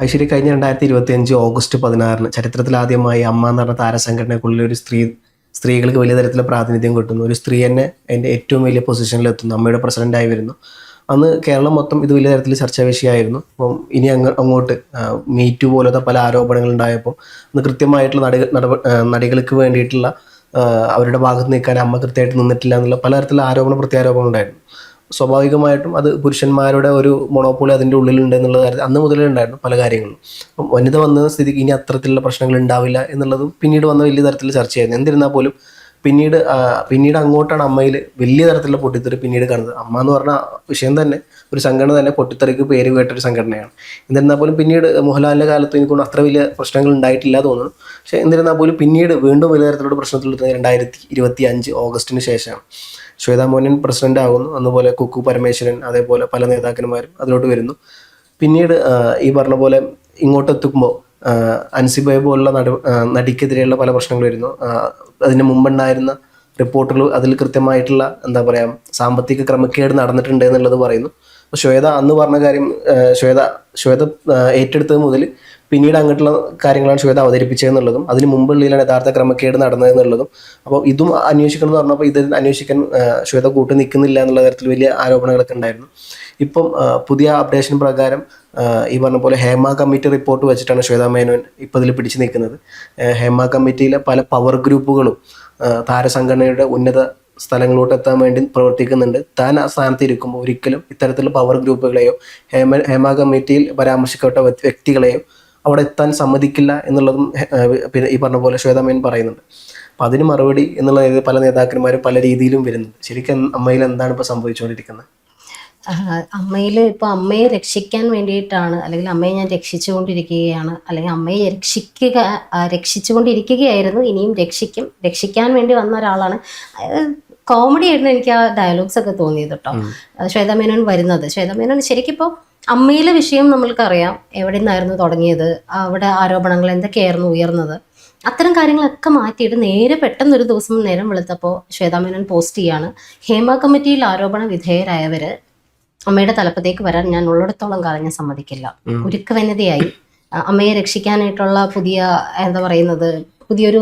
ഐശ്വര്യ കഴിഞ്ഞ 2025 ഓഗസ്റ്റ് 16 ചരിത്രത്തിലാദ്യമായി അമ്മ എന്ന് പറഞ്ഞ താരസംഘടനയ്ക്കുള്ളിൽ ഒരു സ്ത്രീകൾക്ക് വലിയ തരത്തിലുള്ള പ്രാതിനിധ്യം കിട്ടുന്നു. ഒരു സ്ത്രീ തന്നെ അതിൻ്റെ ഏറ്റവും വലിയ പൊസിഷനിൽ എത്തുന്നു, അമ്മയുടെ പ്രസിഡൻ്റായി വരുന്നു. അന്ന് കേരളം മൊത്തം ഇത് വലിയ തരത്തിൽ ചർച്ചാ വിഷയമായിരുന്നു. അപ്പം ഇനി അങ്ങോട്ട് മീറ്റു പോലത്തെ പല ആരോപണങ്ങൾ ഉണ്ടായപ്പോൾ അന്ന് കൃത്യമായിട്ടുള്ള നടികൾക്ക് വേണ്ടിയിട്ടുള്ള അവരുടെ ഭാഗത്ത് നിൽക്കാൻ അമ്മ കൃത്യമായിട്ട് നിന്നിട്ടില്ല എന്നുള്ള പലതരത്തിലുള്ള പ്രത്യാരോപണം ഉണ്ടായിരുന്നു. സ്വാഭാവികമായിട്ടും അത് പുരുഷന്മാരുടെ ഒരു മൊണോപ്പൊളി അതിൻ്റെ ഉള്ളിലുണ്ട് എന്നുള്ള കാര്യത്തിൽ അന്ന് മുതലേ ഉണ്ടായിരുന്നു പല കാര്യങ്ങളും. അപ്പം വനിത വന്ന സ്ഥിതിക്ക് ഇനി അത്തരത്തിലുള്ള പ്രശ്നങ്ങൾ ഉണ്ടാവില്ല എന്നുള്ളതും പിന്നീട് വന്ന വലിയ തരത്തിലുള്ള ചർച്ചയായിരുന്നു. എന്നിരുന്നാൽ പോലും പിന്നീട് അങ്ങോട്ടാണ് അമ്മയിൽ വലിയ തരത്തിലുള്ള പൊട്ടിത്തെറി പിന്നീട് കാണുന്നത്. അമ്മ എന്ന് പറഞ്ഞ വിഷയം തന്നെ, ഒരു സംഘടന തന്നെ പൊട്ടിത്തെറിക്ക് പേര് കേട്ടൊരു സംഘടനയാണ്. എന്നിരുന്നാൽ പോലും പിന്നീട് മോഹൻലാലിൻ്റെ കാലത്ത് എനിക്കൊണ്ട് അത്ര വലിയ പ്രശ്നങ്ങൾ ഉണ്ടായിട്ടില്ല തോന്നുന്നു. പക്ഷേ എന്നിരുന്നാൽ പോലും പിന്നീട് വീണ്ടും വലിയ തരത്തിലുള്ള പ്രശ്നത്തിലെത്തുന്നത് 2025 ഓഗസ്റ്റിന് ശേഷമാണ്. ശ്വേതാ മോഹൻ പ്രസിഡന്റ് ആകുന്നു. അതുപോലെ കുക്കു പരമേശ്വരൻ, അതേപോലെ പല നേതാക്കന്മാരും അതിലോട്ട് വരുന്നു. പിന്നീട് ഈ പറഞ്ഞ പോലെ ഇങ്ങോട്ട് എത്തുമ്പോൾ അൻസിബയെ പോലുള്ള നടിക്കെതിരെയുള്ള പല പ്രശ്നങ്ങൾ വരുന്നു. അതിന് മുമ്പുണ്ടായിരുന്ന റിപ്പോർട്ടുകൾ അതിൽ കൃത്യമായിട്ടുള്ള എന്താ പറയുക സാമ്പത്തിക ക്രമക്കേട് നടന്നിട്ടുണ്ട് എന്നുള്ളത് പറയുന്നു. ശ്വേത അന്ന് പറഞ്ഞ കാര്യം ശ്വേത ഏറ്റെടുത്തത് മുതൽ പിന്നീട് അങ്ങോട്ടുള്ള കാര്യങ്ങളാണ് ശ്വേത അവതരിപ്പിച്ചതെന്നുള്ളതും അതിന് മുമ്പുള്ളിലാണ് യഥാർത്ഥ ക്രമക്കേട് നടന്നതെന്നുള്ളതും. അപ്പോൾ ഇതും അന്വേഷിക്കണം എന്ന് പറഞ്ഞപ്പോൾ ഇത് അന്വേഷിക്കാൻ ശ്വേത കൂട്ടി നിൽക്കുന്നില്ല എന്നുള്ള തരത്തിൽ വലിയ ആരോപണങ്ങളൊക്കെ ഉണ്ടായിരുന്നു. ഇപ്പം പുതിയ അപ്ഡേഷൻ പ്രകാരം ഈ പറഞ്ഞ പോലെ ഹേമ കമ്മിറ്റി റിപ്പോർട്ട് വെച്ചിട്ടാണ് ശ്വേതാ മേനോൻ ഇപ്പോൾ ഇതിൽ പിടിച്ചു നിൽക്കുന്നത്. ഹേമ കമ്മിറ്റിയിലെ പല പവർ ഗ്രൂപ്പുകളും താരസംഘടനയുടെ ഉന്നത സ്ഥലങ്ങളിലോട്ട് എത്താൻ വേണ്ടി പ്രവർത്തിക്കുന്നുണ്ട്. താൻ ആ സ്ഥാനത്ത് ഇരിക്കുമ്പോൾ ഒരിക്കലും ഇത്തരത്തിലുള്ള പവർ ഗ്രൂപ്പുകളെയോ ഹേമ കമ്മിറ്റിയിൽ പരാമർശിക്കപ്പെട്ട വ്യക്തികളെയോ അവിടെ എത്താൻ സമ്മതിക്കില്ല എന്നുള്ളതും പിന്നെ ഈ പറഞ്ഞ പോലെ ശ്വേതാ മേനോൻ പറയുന്നുണ്ട്. അപ്പം അതിന് മറുപടി എന്നുള്ള പല നേതാക്കന്മാരും പല രീതിയിലും വരുന്നുണ്ട്. ശരിക്കും അമ്മയിൽ എന്താണ് ഇപ്പോൾ സംഭവിച്ചുകൊണ്ടിരിക്കുന്നത്? അമ്മയിൽ ഇപ്പോൾ അമ്മയെ രക്ഷിക്കാൻ വേണ്ടിയിട്ടാണ്, അല്ലെങ്കിൽ അമ്മയെ ഞാൻ രക്ഷിച്ചുകൊണ്ടിരിക്കുകയാണ്, അല്ലെങ്കിൽ അമ്മയെ രക്ഷിച്ചുകൊണ്ടിരിക്കുകയായിരുന്നു, ഇനിയും രക്ഷിക്കാൻ വേണ്ടി വന്ന ഒരാളാണ്. കോമഡി ആയിരുന്നു എനിക്ക് ആ ഡയലോഗ്സ് ഒക്കെ തോന്നിയത് കേട്ടോ. ശ്വേതാ മേനോൻ വരുന്നത്, ശ്വേതാ മേനോൻ ശരിക്കിപ്പോൾ അമ്മയിലെ വിഷയം നമ്മൾക്കറിയാം എവിടെ നിന്നായിരുന്നു തുടങ്ങിയത്, അവിടെ ആരോപണങ്ങൾ എന്തൊക്കെയായിരുന്നു ഉയർന്നത്, അത്തരം കാര്യങ്ങളൊക്കെ മാറ്റിയിട്ട് നേരെ പെട്ടെന്നൊരു ദിവസം നേരം വെളുത്തപ്പോൾ ശ്വേതാ മേനോൻ പോസ്റ്റ് ചെയ്യാണ്, ഹേമ കമ്മിറ്റിയിൽ ആരോപണ വിധേയരായവര് അമ്മയുടെ തലപ്പത്തേക്ക് വരാൻ ഞാൻ ഉള്ളിടത്തോളം കാലം ഞാൻ സമ്മതിക്കില്ല. ഉരുക്കവനിതയായി അമ്മയെ രക്ഷിക്കാനായിട്ടുള്ള എന്താ പറയുന്നത് പുതിയൊരു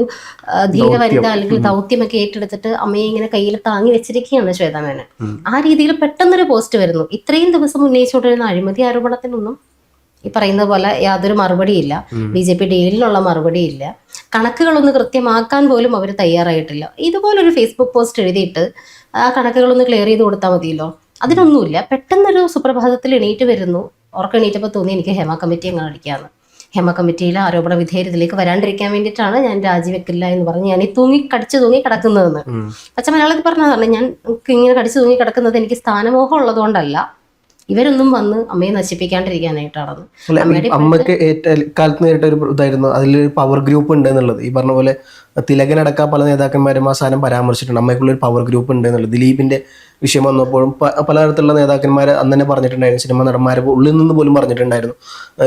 ധീര വനിത അല്ലെങ്കിൽ ദൗത്യമൊക്കെ ഏറ്റെടുത്തിട്ട് അമ്മയെ ഇങ്ങനെ കയ്യിൽ താങ്ങി വെച്ചിരിക്കുകയാണ് ശ്വേതാ മേനോൻ. ആ രീതിയിൽ പെട്ടെന്നൊരു പോസ്റ്റ് വരുന്നു. ഇത്രയും ദിവസം ഉന്നയിച്ചുകൊണ്ടിരുന്ന അഴിമതി ആരോപണത്തിനൊന്നും ഈ പറയുന്ന പോലെ യാതൊരു മറുപടിയില്ല. BJP ഡീലിനുള്ള മറുപടിയില്ല. കണക്കുകളൊന്ന് കൃത്യമാക്കാൻ പോലും അവർ തയ്യാറായിട്ടില്ല. ഇതുപോലൊരു ഫേസ്ബുക്ക് പോസ്റ്റ് എഴുതിയിട്ട് ആ കണക്കുകളൊന്ന് ക്ലിയർ ചെയ്ത് കൊടുത്താൽ മതിയല്ലോ. അതിനൊന്നുമില്ല. പെട്ടെന്നൊരു സുപ്രഭാതത്തിൽ എണീറ്റ് വരുന്നു. ഉറക്കം തോന്നി എനിക്ക് ഹേമ കമ്മിറ്റി അങ്ങ് അടിക്കാന്ന്. ഹേമ കമ്മിറ്റിയിലെ ആരോപണ വിധേയത്തിലേക്ക് വരാണ്ടിരിക്കാൻ വേണ്ടിയിട്ടാണ് ഞാൻ രാജിവെക്കില്ല എന്ന് പറഞ്ഞ് ഞാൻ ഈ കടിച്ചു തൂങ്ങി കിടക്കുന്നതെന്ന്. പച്ച മലയാളത്തിൽ പറഞ്ഞതാണ്. ഞാൻ ഇങ്ങനെ കടിച്ചു തൂങ്ങി കിടക്കുന്നത് എനിക്ക് സ്ഥാനമോഹം ഉള്ളതുകൊണ്ടല്ല, ഇവരൊന്നും വന്ന് അമ്മയെ നശിപ്പിക്കാണ്ടിരിക്കാനായിട്ടാണ്. അമ്മക്ക് കാലത്ത് നേരിട്ട ഒരു ഇതായിരുന്നു അതിലൊരു പവർ ഗ്രൂപ്പ് ഉണ്ട് എന്നുള്ളത്. ഈ പറഞ്ഞ പോലെ തിലകനടക്കം പല നേതാക്കന്മാരും ആ സാധനം പരാമർശിച്ചിട്ടുണ്ട്, അമ്മയ്ക്കുള്ളൊരു പവർ ഗ്രൂപ്പ് ഉണ്ട് എന്നുള്ളത്. ദിലീപിന്റെ വിഷയം വന്നപ്പോഴും പലതരത്തിലുള്ള നേതാക്കന്മാർ അന്ന് തന്നെ പറഞ്ഞിട്ടുണ്ടായിരുന്നു, സിനിമ നടന്മാരെ ഉള്ളിൽ നിന്ന് പോലും പറഞ്ഞിട്ടുണ്ടായിരുന്നു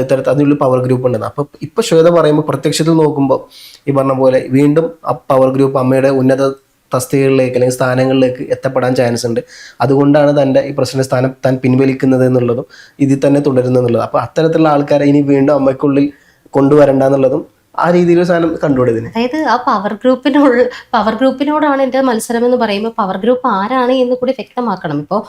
ഇത്തരത്തിൽ അതിനുള്ള പവർ ഗ്രൂപ്പ് ഉണ്ടെന്ന്. അപ്പൊ ഇപ്പൊ ശ്വേത പറയുമ്പോൾ പ്രത്യക്ഷത്തിൽ നോക്കുമ്പോൾ ഈ പറഞ്ഞ പോലെ വീണ്ടും ആ പവർ ഗ്രൂപ്പ് അമ്മയുടെ ഉന്നത തസ്തികകളിലേക്ക് അല്ലെങ്കിൽ സ്ഥാനങ്ങളിലേക്ക് എത്തപ്പെടാൻ ചാൻസ് ഉണ്ട്. അതുകൊണ്ടാണ് തൻ്റെ ഈ പ്രസിഡന്റ് സ്ഥാനം താൻ പിൻവലിക്കുന്നത് എന്നുള്ളതും ഇതിൽ തന്നെ തുടരുന്നെന്നുള്ളതും. അപ്പോൾ അത്തരത്തിലുള്ള ആൾക്കാരെ ഇനി വീണ്ടും അമ്മയ്ക്കുള്ളിൽ കൊണ്ടുവരണ്ട എന്നുള്ളതും ആ രീതിയിൽ സാധനം കണ്ടുപിടിച്ചതിന്. അതായത് ആ പവർ ഗ്രൂപ്പിനോടാണ് എൻ്റെ മത്സരം എന്ന് പറയുമ്പോൾ പവർ ഗ്രൂപ്പ് ആരാണ് എന്ന് കൂടി വ്യക്തമാക്കണം. ഇപ്പോൾ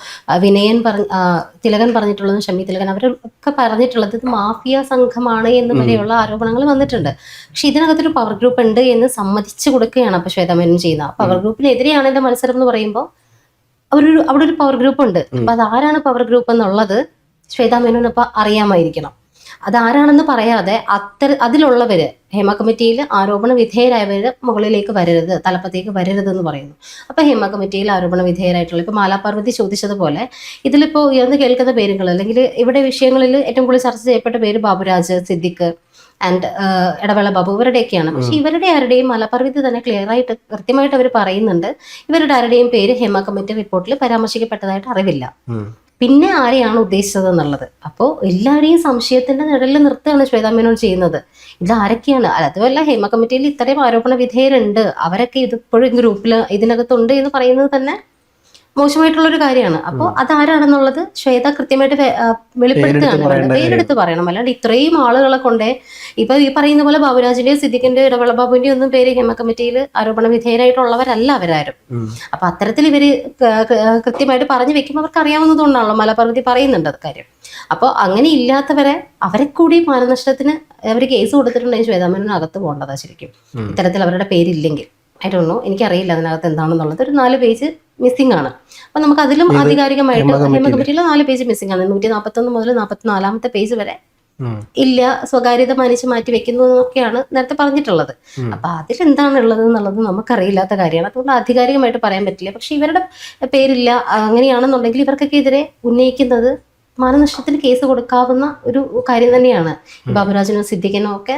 തിലകൻ പറഞ്ഞിട്ടുള്ളതും ഷമി തിലകൻ അവരൊക്കെ പറഞ്ഞിട്ടുള്ളത് ഇത് മാഫിയ സംഘമാണ് എന്ന് വരെയുള്ള ആരോപണങ്ങൾ വന്നിട്ടുണ്ട്. പക്ഷെ ഇതിനകത്തൊരു പവർ ഗ്രൂപ്പ് ഉണ്ട് എന്ന് സമ്മതിച്ചു കൊടുക്കുകയാണ് അപ്പോൾ ശ്വേതാ മേനോൻ ചെയ്യുന്നത്. പവർ ഗ്രൂപ്പിനെതിരെയാണ് എൻ്റെ മത്സരം എന്ന് പറയുമ്പോൾ അവിടെ ഒരു പവർ ഗ്രൂപ്പ് ഉണ്ട്. അപ്പൊ അതാരാണ് പവർ ഗ്രൂപ്പ് എന്നുള്ളത് ശ്വേതാ മേനോൻ അപ്പൊ അറിയാമായിരിക്കണം. അതാരാണെന്ന് പറയാതെ അതിലുള്ളവര് ഹേമ കമ്മിറ്റിയിൽ ആരോപണ വിധേയരായവര് മുകളിലേക്ക് വരരുത്, തലപ്പത്തേക്ക് വരരുത് എന്ന് പറയുന്നു. അപ്പൊ ഹേമ കമ്മിറ്റിയിൽ ആരോപണ വിധേയരായിട്ടുള്ള ഇപ്പൊ മാലാപാർവതി ചോദിച്ചതുപോലെ ഇതിലിപ്പോ ഉയർന്നു കേൾക്കുന്ന പേരുകൾ അല്ലെങ്കിൽ ഇവിടെ വിഷയങ്ങളിൽ ഏറ്റവും കൂടുതൽ ചർച്ച ചെയ്യപ്പെട്ട പേര് ബാബുരാജ്, സിദ്ദിഖ് ആൻഡ് ഇടവേള ബാബു ഇവരുടെയൊക്കെയാണ്. പക്ഷെ ഇവരുടെ ആരുടെയും മാലാപാർവതി തന്നെ കൃത്യമായിട്ട് അവർ പറയുന്നുണ്ട് ഇവരുടെ ആരുടെയും പേര് ഹേമ കമ്മിറ്റി റിപ്പോർട്ടിൽ പരാമർശിക്കപ്പെട്ടതായിട്ട് അറിവില്ല. പിന്നെ ആരെയാണ് ഉദ്ദേശിച്ചത് എന്നുള്ളത്. അപ്പോൾ എല്ലാവരെയും സംശയത്തിന്റെ നിഴലിൽ നിർത്തുകയാണ് ശ്വേതാ മേനോൻ ചെയ്യുന്നത്. ഇത് ആരൊക്കെയാണ്? അതുമല്ല ഹേമ കമ്മിറ്റിയിൽ ഇത്രയും ആരോപണ വിധേയരുണ്ട്, അവരൊക്കെ ഇതിപ്പോഴും ഗ്രൂപ്പിൽ ഇതിനകത്തുണ്ട് എന്ന് പറയുന്നത് തന്നെ മോശമായിട്ടുള്ള ഒരു കാര്യമാണ്. അപ്പോൾ അതാരാണെന്നുള്ളത് ശ്വേത കൃത്യമായിട്ട് വെളിപ്പെടുത്തുകയാണ്, പേരെടുത്ത് പറയണം. അല്ലാണ്ട് ഇത്രയും ആളുകളെ കൊണ്ടേ ഇപ്പൊ ഈ പറയുന്ന പോലെ ബാബുരാജിന്റെയും സിദ്ദിഖിന്റെയും ഇടവേള ബാബുവിന്റെയും ഒന്നും പേര് ഹേമ കമ്മിറ്റിയിൽ ആരോപണ വിധേയരായിട്ടുള്ളവരല്ല അവരാരും. അപ്പൊ അത്തരത്തിൽ ഇവര് കൃത്യമായിട്ട് പറഞ്ഞു വെക്കുമ്പോൾ അവർക്ക് അറിയാവുന്നതുകൊണ്ടാണല്ലോ മലപ്പർവ്വതി പറയുന്നുണ്ട് അത് കാര്യം. അപ്പോൾ അങ്ങനെ ഇല്ലാത്തവരെ അവരെ കൂടി മാനനഷ്ടത്തിന് അവർ കേസ് കൊടുത്തിട്ടുണ്ടെങ്കിൽ ശ്വേതാ മേനോൻ അകത്ത് പോകേണ്ടതാ ശരിക്കും, ഇത്തരത്തിൽ അവരുടെ പേരില്ലെങ്കിൽ. ഐ ഡോണ്ട് നോ, എനിക്കറിയില്ല അതിനകത്ത് എന്താണെന്നുള്ളത്. ഒരു 4 പേജ് മിസ്സിംഗ് ആണ്. അപ്പൊ നമുക്ക് അതിലും ആധികാരികമായിട്ട് ഹേമ കമ്മിറ്റിയിലെ 4 പേജ് മിസ്സിംഗ് ആണ്. 141 മുതൽ 44ാമത്തെ പേജ് വരെ ഇല്ല, സ്വകാര്യത മാനിച്ച് മാറ്റി വെക്കുന്നു എന്നൊക്കെയാണ് നേരത്തെ പറഞ്ഞിട്ടുള്ളത്. അപ്പൊ അതിലെന്താണ് ഉള്ളത് എന്നുള്ളത് നമുക്കറിയില്ലാത്ത കാര്യമാണ്. അതുകൊണ്ട് ആധികാരികമായിട്ട് പറയാൻ പറ്റില്ല. പക്ഷെ ഇവരുടെ പേരില്ല അങ്ങനെയാണെന്നുണ്ടെങ്കിൽ ഇവർക്കൊക്കെ എതിരെ ഉന്നയിക്കുന്നത് മാനനഷ്ടത്തിന് കേസ് കൊടുക്കാവുന്ന ഒരു കാര്യം തന്നെയാണ്. ബാബുരാജിനോ സിദ്ദിഖിനോ ഒക്കെ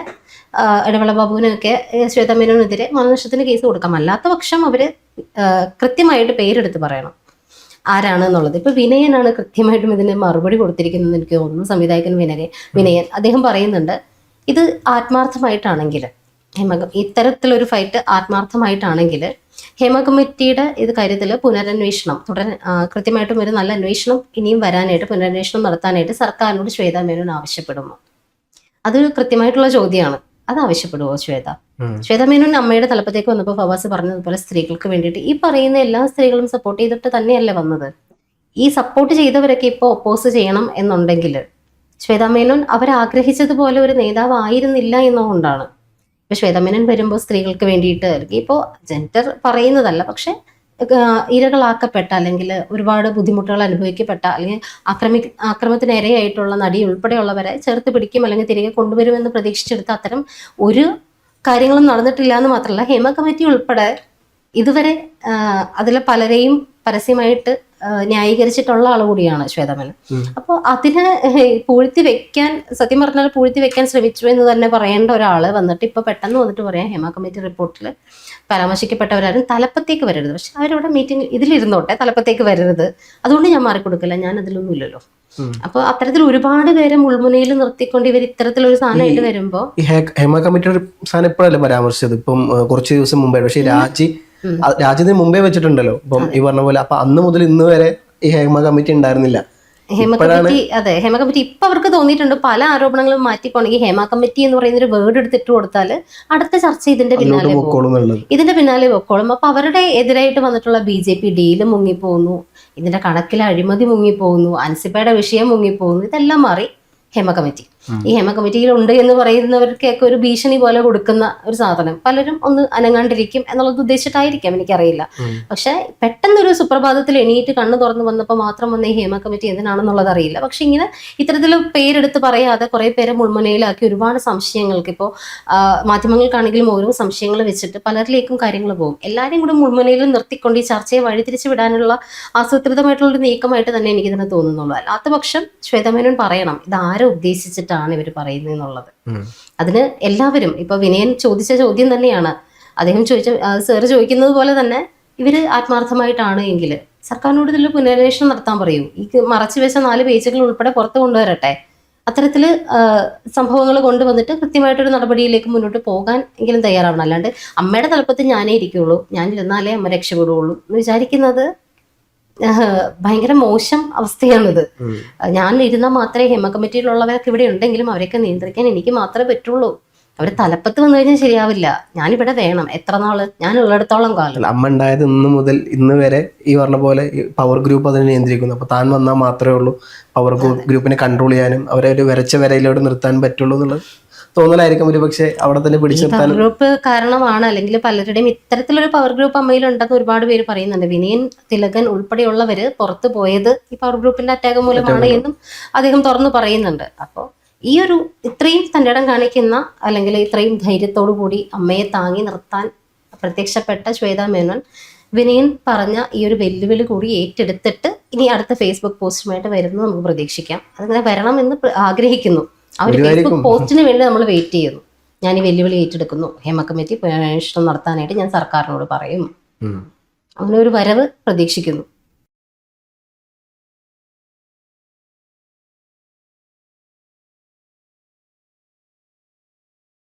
ഇടവേള ബാബുവിനൊക്കെ ശ്വേതാ മേനോനെതിരെ മാനനഷ്ടത്തിന് കേസ് കൊടുക്കാം. അല്ലാത്ത പക്ഷം അവര് കൃത്യമായിട്ട് പേരെടുത്ത് പറയണം ആരാണ് എന്നുള്ളത്. ഇപ്പൊ വിനയനാണ് കൃത്യമായിട്ടും ഇതിന് മറുപടി കൊടുത്തിരിക്കുന്നത് എനിക്ക് തോന്നുന്നു. സംവിധായകൻ വിനയൻ അദ്ദേഹം പറയുന്നുണ്ട്, ഇത് ആത്മാർത്ഥമായിട്ടാണെങ്കിൽ ഇത്തരത്തിലൊരു ഫൈറ്റ് ആത്മാർത്ഥമായിട്ടാണെങ്കിൽ ഹേമ കമ്മിറ്റിയുടെ ഇത് കാര്യത്തിൽ പുനരന്വേഷണം കൃത്യമായിട്ടും ഒരു നല്ല അന്വേഷണം ഇനിയും വരാനായിട്ട് പുനരന്വേഷണം നടത്താനായിട്ട് സർക്കാരിനോട് ശ്വേതാ മേനോൻ ആവശ്യപ്പെടുമോ? അതൊരു കൃത്യമായിട്ടുള്ള ചോദ്യമാണ്. അത് ആവശ്യപ്പെടുമോ ശ്വേതാ മേനോൻ അമ്മയുടെ തലപ്പത്തേക്ക് വന്നപ്പോൾ ഫവാസ് പറഞ്ഞതുപോലെ സ്ത്രീകൾക്ക് വേണ്ടിയിട്ട് ഈ പറയുന്ന എല്ലാ സ്ത്രീകളും സപ്പോർട്ട് ചെയ്തിട്ട് തന്നെയല്ലേ വന്നത്. ഈ സപ്പോർട്ട് ചെയ്തവരൊക്കെ ഇപ്പോൾ ഒപ്പോസ് ചെയ്യണം എന്നുണ്ടെങ്കിൽ ശ്വേതാ മേനോൻ അവരാഗ്രഹിച്ചതുപോലെ ഒരു നേതാവ് ആയിരുന്നില്ല എന്നുകൊണ്ടാണ്. ഇപ്പൊ ശ്വേതാ മേനോൻ വരുമ്പോൾ സ്ത്രീകൾക്ക് വേണ്ടിയിട്ട് അല്ലെങ്കിൽ ഇപ്പോൾ ജെൻഡർ പറയുന്നതല്ല, പക്ഷെ ഇരകളാക്കപ്പെട്ട അല്ലെങ്കിൽ ഒരുപാട് ബുദ്ധിമുട്ടുകൾ അനുഭവിക്കപ്പെട്ട അല്ലെങ്കിൽ ആക്രമണത്തിന് ഇരയായിട്ടുള്ള നടി ഉൾപ്പെടെയുള്ളവരെ ചേർത്ത് പിടിക്കും അല്ലെങ്കിൽ തിരികെ കൊണ്ടുവരുമെന്ന് പ്രതീക്ഷിച്ചെടുത്ത അത്തരം ഒരു കാര്യങ്ങളും നടന്നിട്ടില്ല എന്ന് മാത്രമല്ല, ഹേമ കമ്മിറ്റി ഉൾപ്പെടെ ഇതുവരെ അതിലെ പലരെയും പരസ്യമായിട്ട് ന്യായീകരിച്ചിട്ടുള്ള ആൾ കൂടിയാണ് ശ്വേതാ മേനോൻ. അപ്പോൾ അതിനെ പൂഴ്ത്തി വെക്കാൻ, സത്യം പറഞ്ഞാൽ പൂഴ്ത്തി വെക്കാൻ ശ്രമിച്ചു എന്ന് തന്നെ പറയേണ്ട ഒരാള് വന്നിട്ട് ഇപ്പൊ പെട്ടെന്ന് വന്നിട്ട് പറയാം ഹേമ കമ്മിറ്റി റിപ്പോർട്ടിൽ പരാമർശിക്കപ്പെട്ടവരാരും തലപ്പത്തേക്ക് വരരുത്. പക്ഷെ അവരവിടെ മീറ്റിംഗ് ഇതിലിരുന്നോട്ടെ, തലപ്പത്തേക്ക് വരരുത്, അതുകൊണ്ട് ഞാൻ മാറിക്കൊടുക്കില്ല, ഞാൻ അതിലൊന്നും ഇല്ലല്ലോ. അപ്പൊ അത്തരത്തിൽ ഒരുപാട് പേരെ മുൾമുനയിൽ നിർത്തിക്കൊണ്ട് ഇവർ ഇത്തരത്തിലൊരു സാധനമായിട്ട് വരുമ്പോ ഈ ഹേമ കമ്മിറ്റിയുടെ സാധനം ഇപ്പോഴല്ലേ പരാമർശിച്ചത്, ഇപ്പം കുറച്ച് ദിവസം മുമ്പേ. പക്ഷെ രാജ്യത്തിന് മുമ്പേ വെച്ചിട്ടുണ്ടല്ലോ ഇപ്പം ഈ പറഞ്ഞ പോലെ. അപ്പൊ അന്ന് മുതൽ ഇന്ന് വരെ ഈ ഹേമ കമ്മിറ്റി ഉണ്ടായിരുന്നില്ല. ഹേമ കമ്മിറ്റി ഹേമ കമ്മിറ്റി ഇപ്പൊ അവർക്ക് തോന്നിയിട്ടുണ്ട് പല ആരോപണങ്ങളും മാറ്റിപ്പോണെങ്കിൽ ഹേമ കമ്മിറ്റി എന്ന് പറയുന്ന ഒരു വേർഡ് എടുത്തിട്ട് കൊടുത്താൽ അടുത്ത ചർച്ച ഇതിന്റെ പിന്നാലെ പൊക്കോളും. അപ്പൊ അവരുടെ എതിരായിട്ട് വന്നിട്ടുള്ള BJP ഡീല് മുങ്ങിപ്പോകുന്നു, ഇതിന്റെ കണക്കിലെ അഴിമതി മുങ്ങിപ്പോകുന്നു, അൻസിപ്പയുടെ വിഷയം മുങ്ങിപ്പോകുന്നു. ഇതെല്ലാം മാറി ഹേമ കമ്മിറ്റി. ഈ ഹേമ കമ്മിറ്റിയിൽ ഉണ്ട് എന്ന് പറയുന്നവർക്കൊക്കെ ഒരു ഭീഷണി പോലെ കൊടുക്കുന്ന ഒരു സാധനം. പലരും ഒന്ന് അനങ്ങാണ്ടിരിക്കും എന്നുള്ളത് ഉദ്ദേശിച്ചിട്ടായിരിക്കാം, എനിക്കറിയില്ല. പക്ഷെ പെട്ടെന്നൊരു സുപ്രഭാതത്തിൽ എണീറ്റ് കണ്ണ് തുറന്ന് വന്നപ്പോൾ മാത്രം വന്ന ഈ ഹേമ കമ്മിറ്റി എന്തിനാണെന്നുള്ളത് അറിയില്ല. പക്ഷെ ഇങ്ങനെ ഇത്തരത്തിൽ പേരെടുത്ത് പറയാതെ കുറെ പേരെ മുൾമുനയിലാക്കി ഒരുപാട് സംശയങ്ങൾക്ക് ഇപ്പോൾ മാധ്യമങ്ങൾക്കാണെങ്കിലും ഓരോ സംശയങ്ങൾ വെച്ചിട്ട് പലരിലേക്കും കാര്യങ്ങൾ പോകും. എല്ലാവരെയും കൂടി മുൾമുനയിൽ നിർത്തിക്കൊണ്ട് ഈ ചർച്ചയെ വഴിതിരിച്ചു വിടാനുള്ള ആസൂത്രിതമായിട്ടുള്ളൊരു നീക്കമായിട്ട് തന്നെ എനിക്കിതിനെ തോന്നുന്നുള്ളൂ. അല്ലാത്ത പക്ഷം ശ്വേതാ മേനോൻ പറയണം ഇത് ആരെ ഉദ്ദേശിച്ചിട്ടാണ് ഇവർ പറയുന്നത് എന്നുള്ളത്. അതിന് എല്ലാവരും ഇപ്പൊ വിനയൻ ചോദിച്ച ചോദ്യം തന്നെയാണ് അദ്ദേഹം സാറ് ചോദിക്കുന്നത് പോലെ തന്നെ ഇവര് ആത്മാർത്ഥമായിട്ടാണ് എങ്കിൽ സർക്കാരിനോട് ഇതിൽ പുനരന്വേഷണം നടത്താൻ പറയൂ. ഈ മറച്ചു വെച്ച 4 പേജുകൾ ഉൾപ്പെടെ പുറത്ത് കൊണ്ടുവരട്ടെ. അത്തരത്തില് സംഭവങ്ങൾ കൊണ്ടുവന്നിട്ട് കൃത്യമായിട്ടൊരു നടപടിയിലേക്ക് മുന്നോട്ട് പോകാൻ എങ്കിലും തയ്യാറാവണം. അല്ലാണ്ട് അമ്മയുടെ തലപ്പത്ത് ഞാനേ ഇരിക്കുള്ളൂ, ഞാനിരുന്നാലേ അമ്മ രക്ഷപ്പെടുകയുള്ളൂ എന്ന് വിചാരിക്കുന്നത് ഭയങ്കര മോശം അവസ്ഥയാണിത്. ഞാൻ ഇരുന്നാൽ മാത്രമേ ഹേമ കമ്മിറ്റിയിലുള്ളവരൊക്കെ ഇവിടെ ഉണ്ടെങ്കിലും അവരെയൊക്കെ നിയന്ത്രിക്കാൻ എനിക്ക് മാത്രമേ പറ്റുള്ളൂ. അവർ തലപ്പത്ത് വന്നു കഴിഞ്ഞാൽ ശരിയാവില്ല. ഞാനിവിടെ വേണം എത്ര നാള്, ഞാൻ ഉള്ളിടത്തോളം കാലം. അമ്മ ഉണ്ടായത് ഇന്ന് മുതൽ ഇന്ന് വരെ ഈ പറഞ്ഞ പോലെ പവർ ഗ്രൂപ്പ് അതിനെ നിയന്ത്രിക്കുന്നു. അപ്പൊ താൻ വന്നാൽ മാത്രമേ ഉള്ളൂ പവർ ഗ്രൂപ്പിനെ കൺട്രോൾ ചെയ്യാനും അവരെ ഒരു വരച്ച വരയിലോട്ട് നിർത്താൻ പറ്റുള്ളൂ എന്നുള്ളത് തോന്നലായിരിക്കും ഒരു പക്ഷെ അവിടെ തന്നെ പിടിച്ചു നിർത്താൻ. ഗ്രൂപ്പ് കാരണമാണ് അല്ലെങ്കിൽ പലരുടെയും ഇത്തരത്തിലൊരു പവർ ഗ്രൂപ്പ് അമ്മയിലുണ്ടെന്ന് ഒരുപാട് പേര് പറയുന്നുണ്ട്. വിനയൻ, തിലകൻ ഉൾപ്പെടെയുള്ളവര് പുറത്തു പോയത് ഈ പവർ ഗ്രൂപ്പിന്റെ അറ്റാക്ക് മൂലമാണ് എന്നും അദ്ദേഹം തുറന്നു പറയുന്നുണ്ട്. അപ്പോൾ ഈ ഒരു ഇത്രയും തൻ്റെ ഇടം കാണിക്കുന്ന അല്ലെങ്കിൽ ഇത്രയും ധൈര്യത്തോടു കൂടി അമ്മയെ താങ്ങി നിർത്താൻ പ്രത്യക്ഷപ്പെട്ട ശ്വേതാ മേനോൻ വിനയൻ പറഞ്ഞ ഈ ഒരു വെല്ലുവിളി കൂടി ഏറ്റെടുത്തിട്ട് ഇനി അടുത്ത ഫേസ്ബുക്ക് പോസ്റ്റുമായിട്ട് വരുന്നത് നമുക്ക് പ്രതീക്ഷിക്കാം. അതിങ്ങനെ വരണമെന്ന് ആഗ്രഹിക്കുന്നു. ആ ഒരു ഫേസ്ബുക്ക് പോസ്റ്റിന് വേണ്ടി നമ്മൾ വെയിറ്റ് ചെയ്യുന്നു. ഞാൻ ഈ വെല്ലുവിളി ഏറ്റെടുക്കുന്നു, ഹേമ കമ്മിറ്റി പുനരന്വേഷണം നടത്താനായിട്ട് ഞാൻ സർക്കാരിനോട് പറയും. അങ്ങനെ ഒരു വരവ് പ്രതീക്ഷിക്കുന്നു.